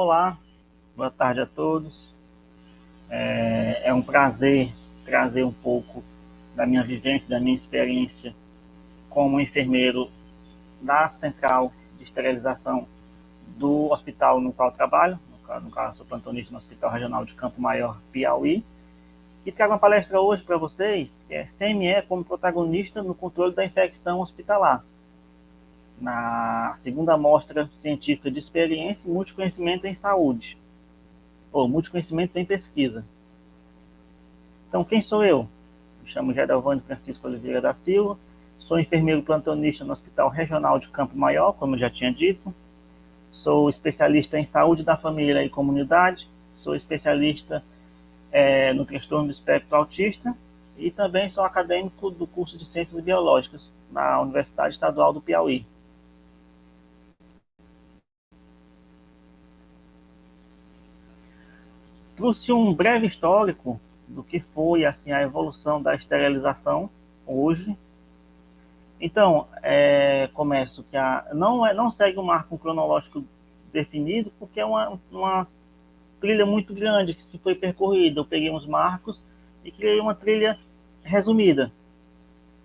Olá, boa tarde a todos. É um prazer trazer um pouco da minha vivência, da minha experiência como enfermeiro da central de esterilização do hospital no qual trabalho. No caso, sou plantonista no Hospital Regional de Campo Maior, Piauí. E trago uma palestra hoje para vocês, que é CME como protagonista no controle da infecção hospitalar, na segunda mostra científica de experiência e multiconhecimento em saúde, ou multiconhecimento em pesquisa. Então, quem sou eu? Me chamo Geralvânio Francisco Oliveira da Silva, sou enfermeiro plantonista no Hospital Regional de Campo Maior, como eu já tinha dito, sou especialista em saúde da família e comunidade, sou especialista no transtorno do espectro autista e também sou acadêmico do curso de Ciências Biológicas na Universidade Estadual do Piauí. Trouxe um breve histórico do que foi assim a evolução da esterilização hoje. Então, começo que não segue um marco cronológico definido, porque é uma trilha muito grande que se foi percorrida. Eu peguei uns marcos e criei uma trilha resumida.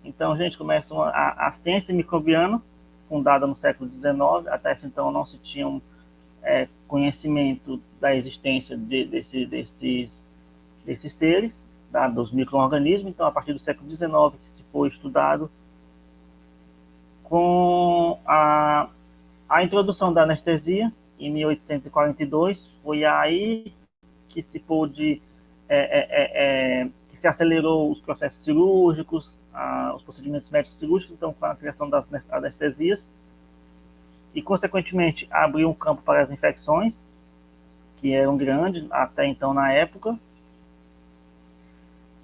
Então, a gente começa a ciência microbiana, fundada no século XIX, até esse então não se tinha conhecimento da existência desses seres, dos micro-organismos. Então, a partir do século XIX, que se foi estudado com a introdução da anestesia, em 1842, foi aí que se pôde, que se acelerou os processos cirúrgicos, os procedimentos médicos cirúrgicos, então com a criação das anestesias, e consequentemente abriu um campo para as infecções, que eram grandes até então na época.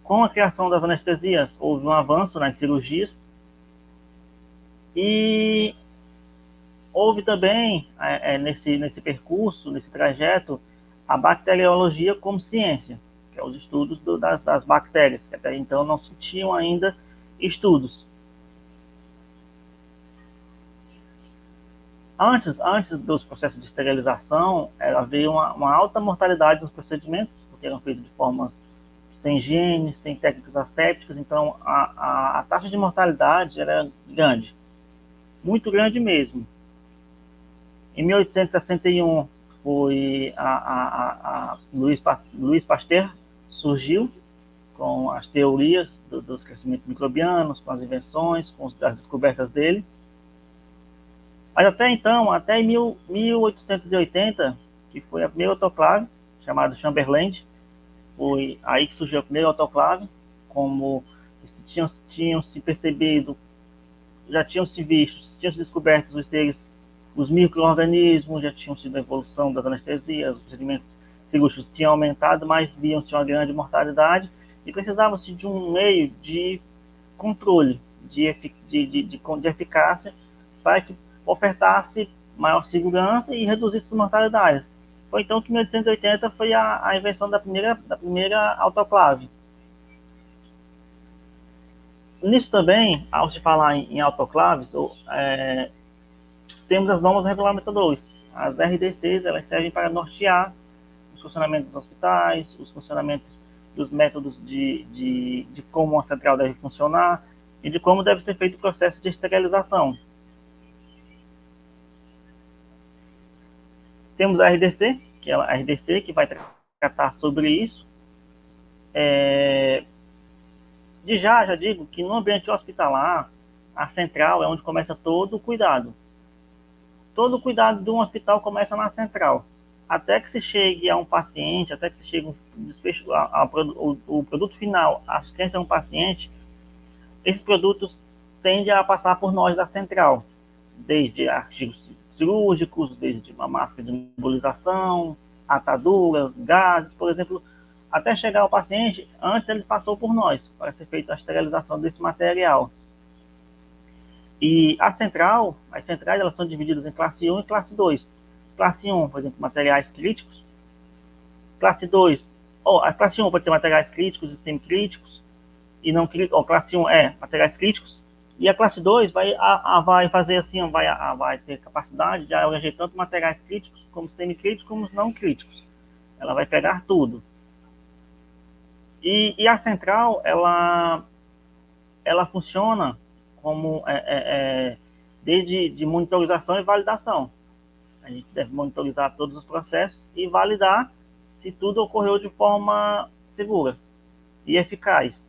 Com a criação das anestesias, houve um avanço nas cirurgias, e houve também, nesse percurso, nesse trajeto, a bacteriologia como ciência, que é os estudos das bactérias, que até então não se tinham ainda estudos. Antes dos processos de esterilização, havia uma alta mortalidade nos procedimentos, porque eram feitos de formas sem higiene, sem técnicas assépticas, então a taxa de mortalidade era grande, muito grande mesmo. Em 1861, foi Louis Pasteur surgiu com as teorias dos crescimentos microbianos, com as invenções, com as descobertas dele. Mas até então, até em 1880, que foi a primeira autoclave, chamada Chamberlain, foi aí que surgiu a primeira autoclave, como tinham se percebido, já tinham se visto, tinham se descoberto os micro-organismos, já tinham sido a evolução das anestesias, os procedimentos cirúrgicos tinham aumentado, mas viam-se uma grande mortalidade e precisava-se de um meio de controle, de eficácia, para que ofertasse maior segurança e reduzisse a mortalidade. Foi então que em 1880 foi a invenção da primeira autoclave. Nisso também, ao se falar em autoclaves, temos as normas regulamentadoras. As RDCs, elas servem para nortear os funcionamentos dos hospitais, os funcionamentos dos métodos de como a central deve funcionar e de como deve ser feito o processo de esterilização. Temos a RDC, que é a RDC que vai tratar sobre isso. Já digo que no ambiente hospitalar, a central é onde começa todo o cuidado. Todo o cuidado de um hospital começa na central. Até que se chegue a um paciente, até que se chegue o produto final, a assistência a um paciente, esses produtos tendem a passar por nós da central. Desde artigos cirúrgicos, desde uma máscara de nebulização, ataduras, gases, por exemplo, até chegar ao paciente, antes ele passou por nós, para ser feita a esterilização desse material. E as centrais, elas são divididas em classe 1 e classe 2. Classe 1, por exemplo, materiais críticos. Classe 2, a classe 1 pode ser materiais críticos e semicríticos, e não críticos, classe 1 é materiais críticos E a classe 2 vai fazer assim, vai ter capacidade de abranger tanto materiais críticos, como semicríticos, como não críticos. Ela vai pegar tudo. E a central, ela funciona como desde de monitorização e validação. A gente deve monitorizar todos os processos e validar se tudo ocorreu de forma segura e eficaz.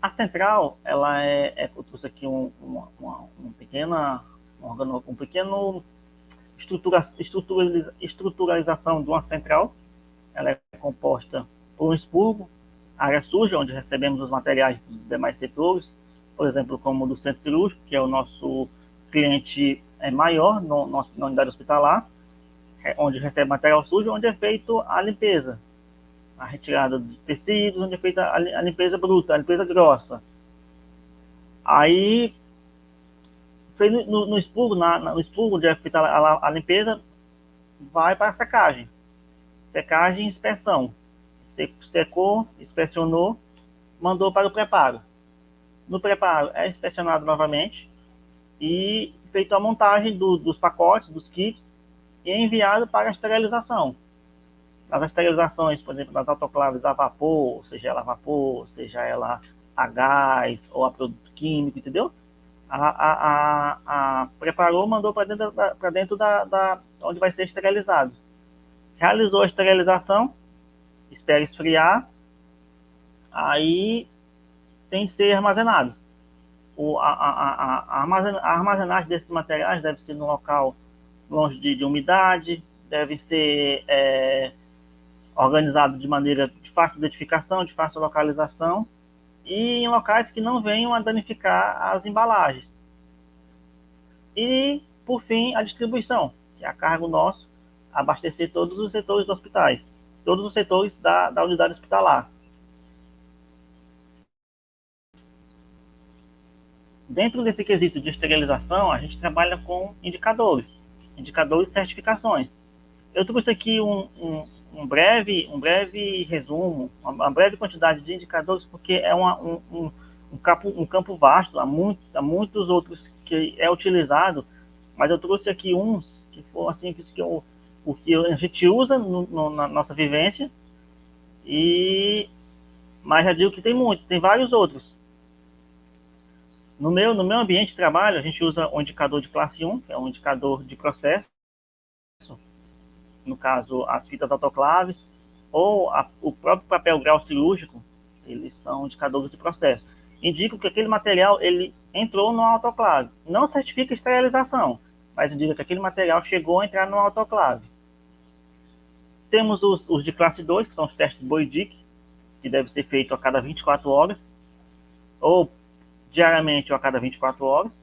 A central, ela eu trouxe aqui um pequeno estruturalização de uma central. Ela é composta por um expurgo, área suja, onde recebemos os materiais dos demais setores, por exemplo, como o do centro cirúrgico, que é o nosso cliente maior na unidade hospitalar, onde recebe material sujo, onde é feita a limpeza, a retirada dos tecidos, onde é feita a limpeza bruta, a limpeza grossa. Aí, no expurgo, no expurgo onde é feita a limpeza, vai para a secagem. Secagem e inspeção. Secou, inspecionou, mandou para o preparo. No preparo é inspecionado novamente e feita a montagem dos pacotes, dos kits, e é enviado para a esterilização. Nas esterilizações, por exemplo, das autoclaves a vapor, seja ela a vapor, seja ela a gás ou a produto químico, entendeu? Preparou, mandou para dentro da onde vai ser esterilizado. Realizou a esterilização, espera esfriar, aí tem que ser armazenados. A armazenagem desses materiais deve ser num local longe de umidade, deve ser organizado de maneira de fácil identificação, de fácil localização, e em locais que não venham a danificar as embalagens. E, por fim, a distribuição, que é a cargo nosso, abastecer todos os setores dos hospitais, todos os setores da unidade hospitalar. Dentro desse quesito de esterilização, a gente trabalha com indicadores e certificações. Eu trouxe aqui um breve resumo, uma breve quantidade de indicadores, porque é um campo vasto, há muitos outros que é utilizado, mas eu trouxe aqui uns que foram assim, porque a gente usa na nossa vivência, mas já digo que tem vários outros. No meu ambiente de trabalho, a gente usa um indicador de classe 1, que é um indicador de processo, no caso, as fitas autoclaves, ou o próprio papel grau cirúrgico, eles são indicadores de processo. Indicam que aquele material ele entrou no autoclave. Não certifica esterilização, mas indica que aquele material chegou a entrar no autoclave. Temos os de classe 2, que são os testes Boyd-Dick, que deve ser feito a cada 24 horas, ou diariamente ou a cada 24 horas.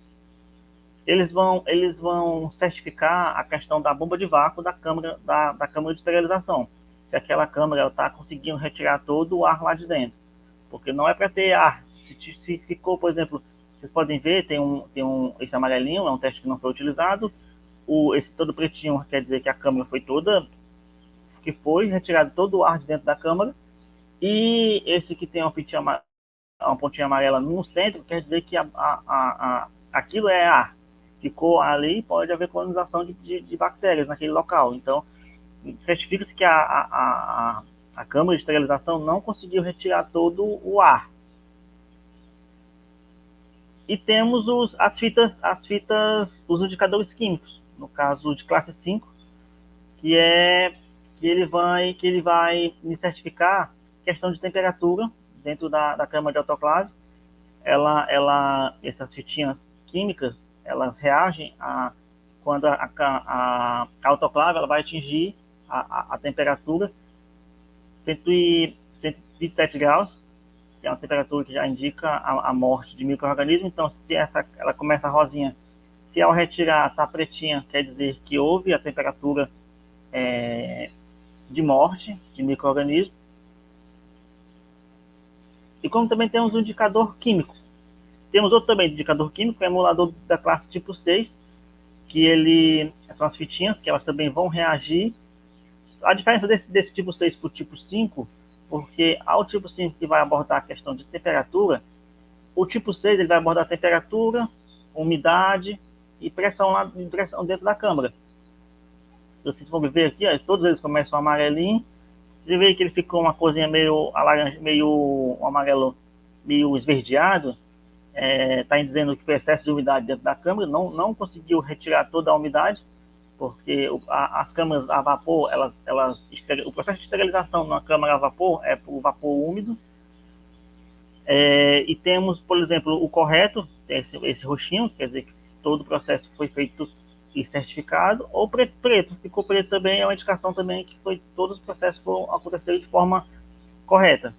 Eles vão certificar a questão da bomba de vácuo da câmara de esterilização. Se aquela câmara está conseguindo retirar todo o ar lá de dentro. Porque não é para ter ar. Se ficou, por exemplo, vocês podem ver, esse amarelinho, é um teste que não foi utilizado. Esse todo pretinho quer dizer que a câmara foi toda, que foi retirado todo o ar de dentro da câmara. E esse que tem uma pontinha amarela no centro, quer dizer que aquilo é ar. Ficou ali, pode haver colonização de bactérias naquele local. Então, certifica-se que a câmara de esterilização não conseguiu retirar todo o ar. E temos os indicadores químicos, no caso de classe 5, que ele vai me certificar questão de temperatura dentro da câmara de autoclave. Essas fitinhas químicas, elas reagem quando a autoclave ela vai atingir a temperatura 127 graus, que é uma temperatura que já indica a morte de micro-organismos. Então, se ela começa rosinha, se ao retirar está pretinha, quer dizer que houve a temperatura de morte de micro-organismo. E como também temos um indicador químico. Temos outro também, indicador químico, emulador da classe tipo 6, que são as fitinhas, que elas também vão reagir. A diferença desse tipo 6 para o tipo 5, porque ao tipo 5 que vai abordar a questão de temperatura, O tipo 6 ele vai abordar a temperatura, umidade e pressão dentro da câmara. Se vocês vão ver aqui, ó, todos eles começam amarelinho. Você vê que ele ficou uma coisinha meio laranja, meio um amarelo, meio esverdeado. Está dizendo que foi excesso de umidade dentro da câmara, não conseguiu retirar toda a umidade, porque as câmaras a vapor, o processo de esterilização na câmara a vapor é por vapor úmido. E temos, por exemplo, o correto, esse roxinho, quer dizer que todo o processo foi feito e certificado, ou preto, ficou preto também, é uma indicação também que todos os processos aconteceram de forma correta.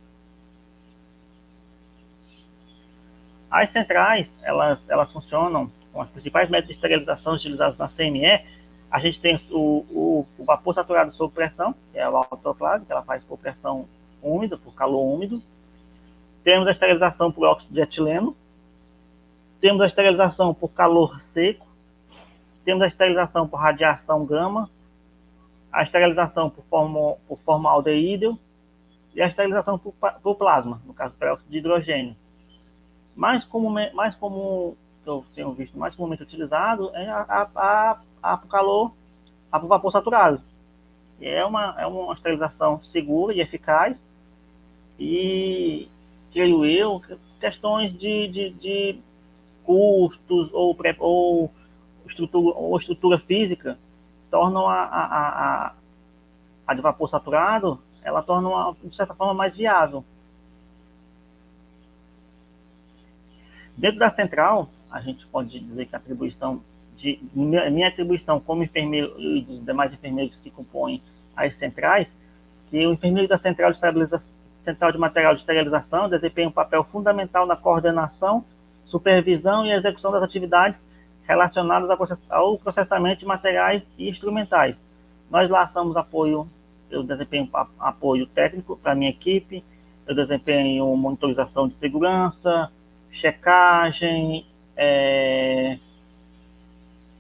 As centrais, elas funcionam com as principais métodos de esterilização utilizados na CME. A gente tem o vapor saturado sob pressão, que é o autoclave, que ela faz por pressão úmida, por calor úmido. Temos a esterilização por óxido de etileno. Temos a esterilização por calor seco. Temos a esterilização por radiação gama. A esterilização por formaldeído. E a esterilização por plasma, no caso, peróxido de hidrogênio. Mais comum que eu tenho visto mais comumente utilizado é a por calor, a por vapor saturado. É uma esterilização segura e eficaz. E, creio eu, questões de custos ou estrutura física tornam a de vapor saturado, ela torna, de certa forma, mais viável. Dentro da central, a gente pode dizer que a atribuição minha atribuição como enfermeiro e dos demais enfermeiros que compõem as centrais, que o enfermeiro da central de material de esterilização desempenha um papel fundamental na coordenação, supervisão e execução das atividades relacionadas ao processamento de materiais e instrumentais. Nós lá somos eu desempenho apoio técnico para a minha equipe, eu desempenho monitorização de segurança, checagem,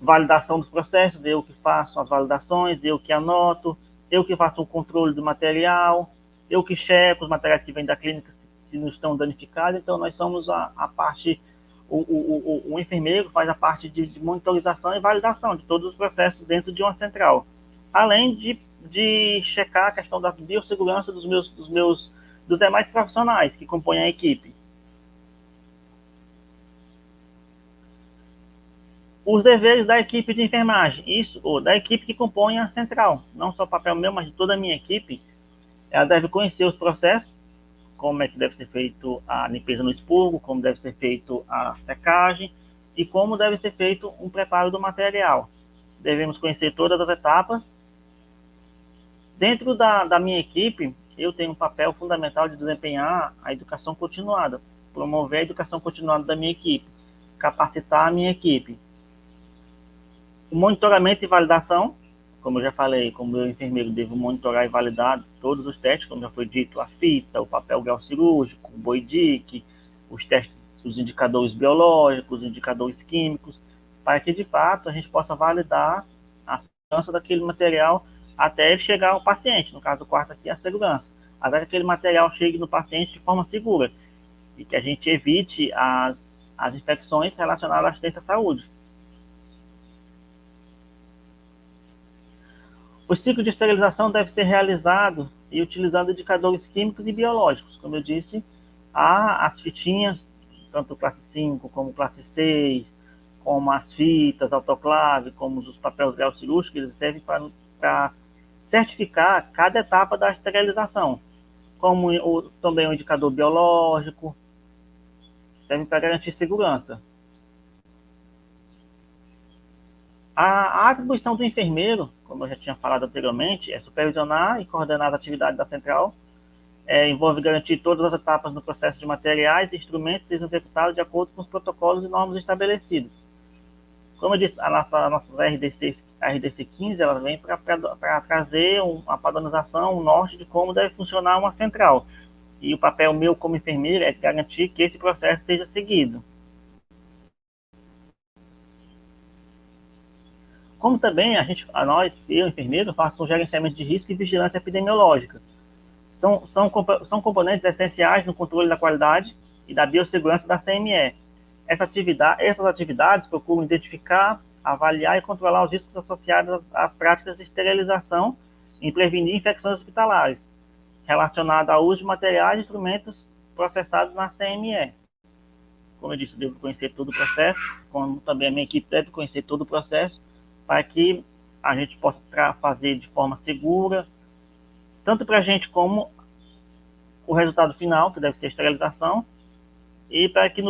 validação dos processos, eu que faço as validações, eu que anoto, eu que faço o controle do material, eu que checo os materiais que vêm da clínica se não estão danificados. Então, nós somos a parte, o enfermeiro faz a parte de monitorização e validação de todos os processos dentro de uma central, além de checar a questão da biossegurança dos demais profissionais que compõem a equipe. Os deveres da equipe de enfermagem, ou da equipe que compõe a central, não só o papel meu, mas de toda a minha equipe. Ela deve conhecer os processos, como é que deve ser feito a limpeza no expurgo, como deve ser feito a secagem e como deve ser feito um preparo do material. Devemos conhecer todas as etapas. Dentro da minha equipe, eu tenho um papel fundamental de desempenhar a educação continuada, promover a educação continuada da minha equipe, capacitar a minha equipe. O monitoramento e validação, como eu já falei, como eu enfermeiro devo monitorar e validar todos os testes, como já foi dito, a fita, o papel grau cirúrgico, o BOIDIC, os testes, os indicadores biológicos, os indicadores químicos, para que de fato a gente possa validar a segurança daquele material até ele chegar ao paciente. No caso, o quarto aqui é a segurança. Até que aquele material chegue no paciente de forma segura e que a gente evite as infecções relacionadas à assistência à saúde. O ciclo de esterilização deve ser realizado e utilizando indicadores químicos e biológicos. Como eu disse, há as fitinhas, tanto classe 5 como classe 6, como as fitas, autoclave, como os papéis grau cirúrgico, eles servem para certificar cada etapa da esterilização, como também o indicador biológico, serve para garantir segurança. A atribuição do enfermeiro, como eu já tinha falado anteriormente, é supervisionar e coordenar as atividades da central, envolve garantir todas as etapas no processo de materiais e instrumentos sejam executados de acordo com os protocolos e normas estabelecidos. Como eu disse, a nossa RDC 15, ela vem para trazer uma padronização, um norte de como deve funcionar uma central. E o papel meu como enfermeiro é garantir que esse processo seja seguido. Como também eu, enfermeiro, faço um gerenciamento de risco e vigilância epidemiológica. São componentes essenciais no controle da qualidade e da biossegurança da CME. Essas atividades procuram identificar, avaliar e controlar os riscos associados às práticas de esterilização e prevenir infecções hospitalares, relacionadas ao uso de materiais e instrumentos processados na CME. Como eu disse, eu devo conhecer todo o processo, como também a minha equipe deve conhecer todo o processo, para que a gente possa fazer de forma segura, tanto para a gente como o resultado final, que deve ser a esterilização, e para que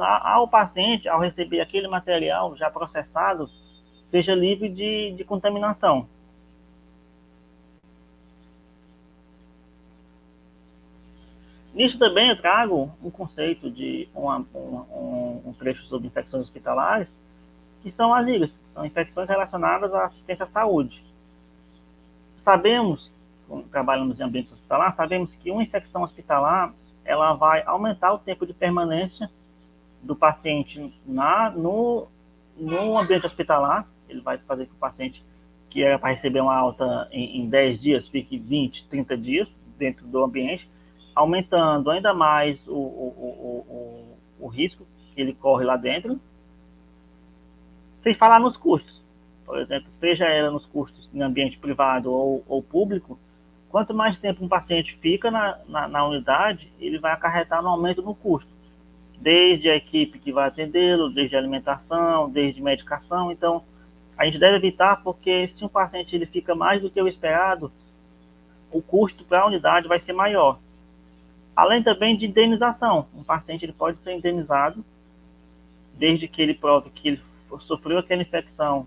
ao paciente, ao receber aquele material já processado, seja livre de contaminação. Nisso também eu trago um conceito de um trecho sobre infecções hospitalares, que são as IGAs, que são infecções relacionadas à assistência à saúde. Sabemos, quando trabalhamos em ambiente hospitalar, sabemos que uma infecção hospitalar ela vai aumentar o tempo de permanência do paciente no ambiente hospitalar. Ele vai fazer que o paciente que era para receber uma alta em 10 dias fique 20, 30 dias dentro do ambiente, aumentando ainda mais o risco que ele corre lá dentro, sem falar nos custos. Por exemplo, seja ela nos custos em ambiente privado ou público, quanto mais tempo um paciente fica na unidade, ele vai acarretar no aumento no custo, desde a equipe que vai atendê-lo, desde a alimentação, desde medicação. Então, a gente deve evitar, porque se um paciente ele fica mais do que o esperado, o custo para a unidade vai ser maior. Além também de indenização. Um paciente ele pode ser indenizado desde que ele prove que ele sofreu aquela infecção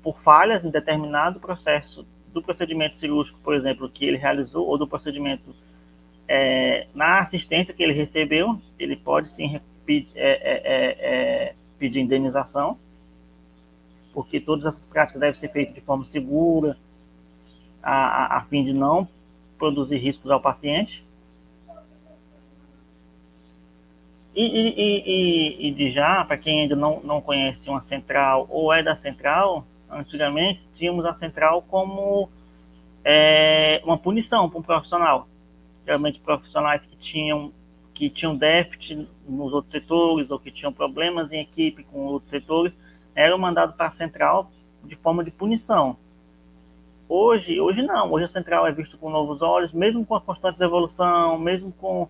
por falhas em determinado processo do procedimento cirúrgico, por exemplo, que ele realizou, ou do procedimento na assistência que ele recebeu, ele pode sim pedir indenização, porque todas essas práticas devem ser feitas de forma segura, a fim de não produzir riscos ao paciente. E de já, para quem ainda não conhece uma central ou é da central, antigamente tínhamos a central como uma punição para um profissional. Geralmente profissionais que tinham déficit nos outros setores ou que tinham problemas em equipe com outros setores, eram mandados para a central de forma de punição. Hoje não. Hoje a central é vista com novos olhos, mesmo com a constante evolução, mesmo com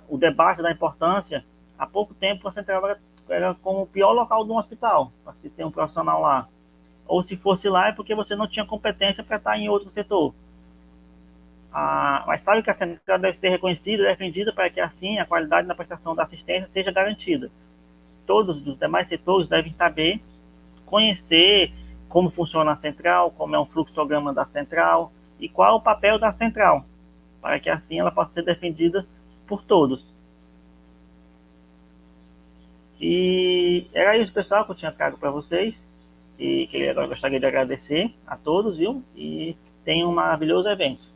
o debate da importância. Há pouco tempo a central era como o pior local de um hospital, para se ter um profissional lá. Ou se fosse lá é porque você não tinha competência para estar em outro setor. Mas sabe que a central deve ser reconhecida e defendida para que assim a qualidade na prestação da assistência seja garantida. Todos os demais setores devem saber, conhecer como funciona a central, como é um fluxograma da central e qual é o papel da central, para que assim ela possa ser defendida por todos. E era isso, pessoal, que eu tinha trago para vocês. E que agora gostaria de agradecer a todos, viu? E tenham um maravilhoso evento.